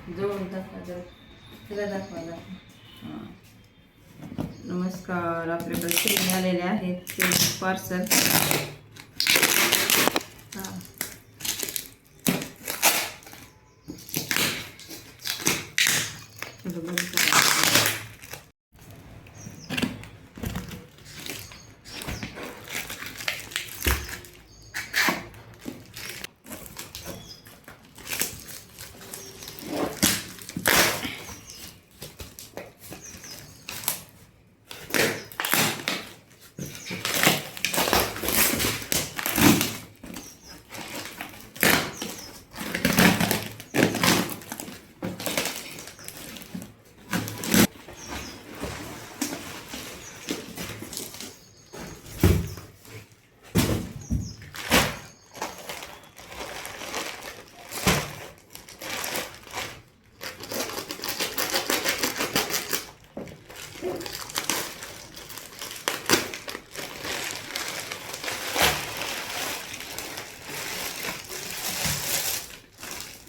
जवळून दाखवा जवळ तिला दाखवा हां नमस्कार. आपल्याकडे चेन आलेले आहेत ते पार्सल. हां बंद करा.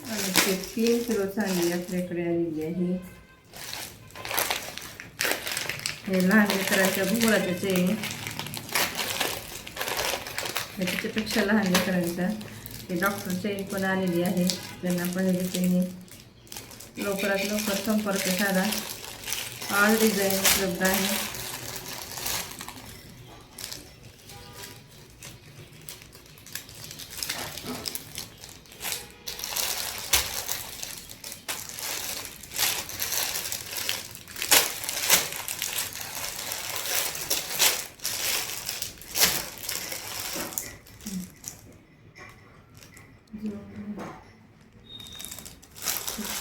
आणि 3 किलो चांदी आपल्याकडे आलेली आहे. हे लहान लेकरांच्या भुगोळाच्या चेन, त्याच्यापेक्षा लहान लेकरांचा हे डॉक्टर चेन पण आलेली आहे. त्यांना पाहिजे त्यांनी लवकरात लवकर संपर्क साधा. ऑल डिझाईन उपलब्ध आहे.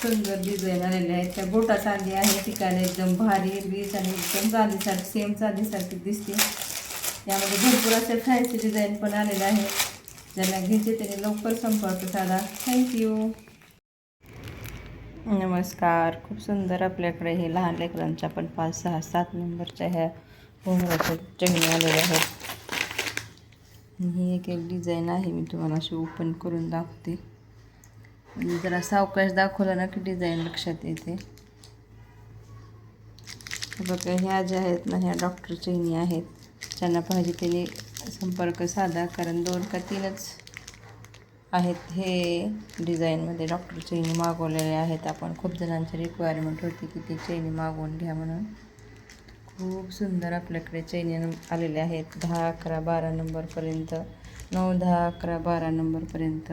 सुंदर डिझाईन आलेले आहेत. त्या गोटा चांदी आहे ठिकाणी एकदम भारी रीच आणि एकदम चांदीसारखी सेम चांदीसारखी दिसते. यामध्ये भरपूर असे फॅन्सी डिझाईन पण आलेले आहेत. ज्यांना घ्यायचे त्याने लवकर संपर्क साधा. थँक्यू. नमस्कार. खूप सुंदर आपल्याकडे हे लहान लेकरांच्या पण 5, 6, 7 नंबरच्या ह्या घुंगराच्या चेन आलेल्या आहेत. ही एक डिझाईन आहे. मी तुम्हाला अशी ओपन करून दाखवते. जरा सावकाश दाखवलं ना की डिझाईन लक्षात येते. बघा ह्या ज्या आहेत ना ह्या डॉक्टर चेनी आहेत. ज्यांना पाहिजे त्यांनी संपर्क साधा. कारण 2 का 3च आहेत हे डिझाईनमध्ये डॉक्टर चेनी मागवलेले आहेत. आपण खूप जणांची रिक्वायरमेंट होती की ते चेनी मागवून घ्या म्हणून. खूप सुंदर आपल्याकडे चेनी आलेले आहेत. 10, 11, 12 नंबरपर्यंत, 9, 10, 11, 12 नंबरपर्यंत.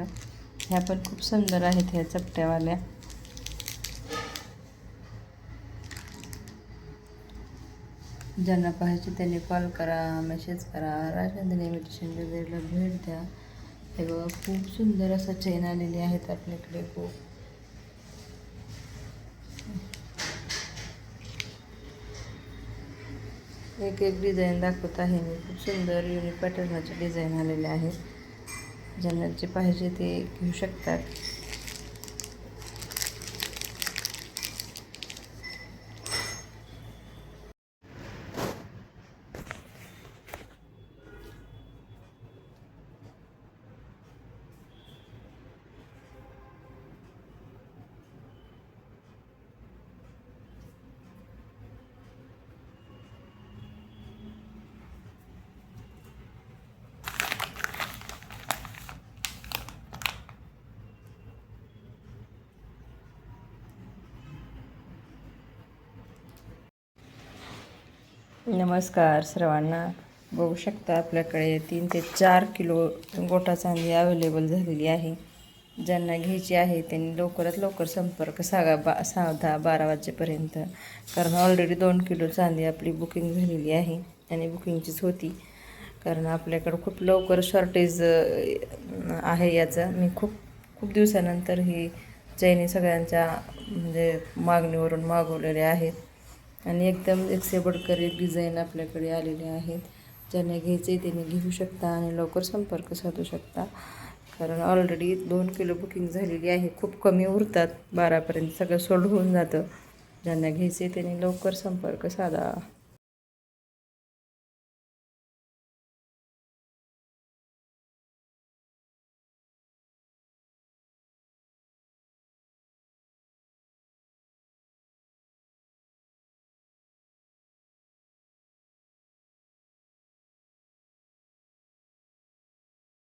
ह्या पण खूप सुंदर आहेत ह्या चपट्यावाल्या. ज्यांना पाहिजे त्यांनी कॉल करा, मेसेज करा. राजनंदिनी इमिटेशन ज्वेलरीला भेट द्या. हे बघा खूप सुंदर असं चेन आलेली आहेत आपल्याकडे. खूप एक डिझाईन दाखवत आहे मी. खूप सुंदर युनिक पॅटर्नचे डिझाईन आलेले आहेत. ज्यांना जे पाहिजे ते घेऊ शकतात. नमस्कार सर्वांना. बघू शकता आपल्याकडे 3 ते 4 किलो गोटा चांदी अवेलेबल झालेली आहे. ज्यांना घ्यायची आहे त्यांनी लवकरात लवकर संपर्क साधा 12 वाजेपर्यंत. कारण ऑलरेडी 2 किलो चांदी आपली बुकिंग झालेली आहे आणि बुकिंगचीच होती. कारण आपल्याकडं खूप लवकर शॉर्टेज आहे याचं. मी खूप दिवसानंतर ही चैनी सगळ्यांच्या म्हणजे मागणीवरून मागवलेले आहेत. आणि एकदम एकसे बडकर एक डिझाईन आपल्याकडे आलेले आहेत. ज्यांना घ्यायचे त्यांनी घेऊ शकता आणि लवकर संपर्क साधू शकता. कारण ऑलरेडी 2 किलो बुकिंग झालेली आहे. खूप कमी उरतात. 12पर्यंत सगळं सोल्ड होऊन जातं. ज्यांना घ्यायचे त्यांनी लवकर संपर्क साधा.